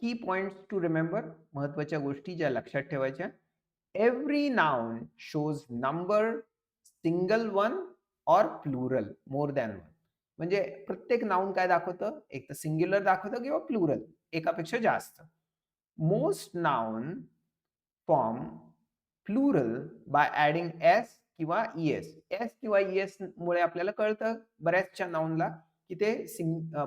की points to remember, महत्वाच्या गोष्टी ज्या लक्षात ठेवायच्या. Every noun shows number, single one और प्लुरल, मोर दॅन वन. म्हणजे प्रत्येक नाउन काय दाखवतं? एक तर सिंग्युलर दाखवतं किंवा प्लुरल, एकापेक्षा जास्त. Most noun form plural bye adding S किंवा ईएस. एस किंवा ईएस मुळे आपल्याला कळतं बऱ्याचशा नाउनला की ते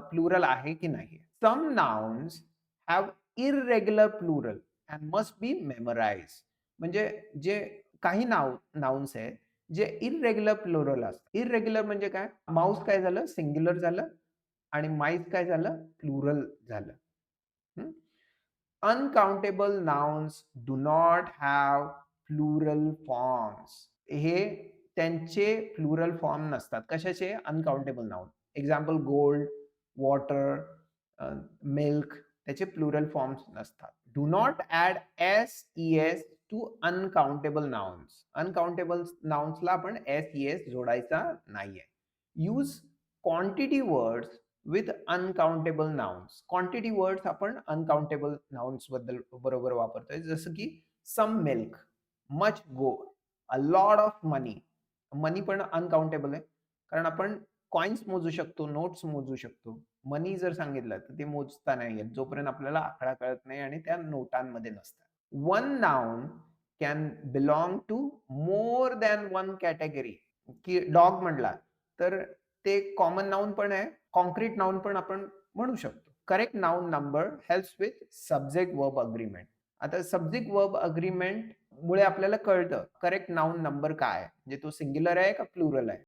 प्लुरल आहे की नाही. Some nouns have irregular plural and must be memorized. म्हणजे जे काही नाउन्स आहेत जे इर्रेग्युलर प्लुरल असतात. इर्रेग्युलर म्हणजे काय? माऊस काय झालं? सिंग्युलर झालं आणि माईस काय झालं? प्लुरल झालं. हं. Uncountable nouns do not have plural forms. हे त्यांचे प्लुरल फॉर्म नसतात. कशाचे? Uncountable noun. Example gold, water, milk, त्याचे प्लुरल फॉर्म्स नसतात. Do not add S, E S to uncountable nouns. Uncountable नाउन्सला आपण एस, ई-एस जोडायचा नाहीये. Use quantity words with uncountable nouns. Quantity words आपण अनकाउंटेबल नाउन्स बरोबर वापरतोय. जसं की some milk, much gold, a lot of money. Money पण अनकाउंटेबल आहे. कारण आपण कॉइन्स मोजू शकतो, नोट्स मोजू शकतो. मनी जर सांगितलं तर ते मोजता नाही येत, जोपर्यंत आपल्याला आकडा कळत नाही आणि त्या नोटांमध्ये नसतात. One noun can belong to more than one category. की डॉग म्हटला तर ते कॉमन नाउन पण आहे, कॉन्क्रीट नाउन पण आपण म्हणू शकतो. Correct noun number helps with subject verb agreement. आता सब्जेक्ट वर्ब अग्रीमेंट मुळे आपल्याला कळतं करेक्ट नाउन नंबर काय आहे. म्हणजे तो सिंग्युलर आहे का प्लुरल आहे.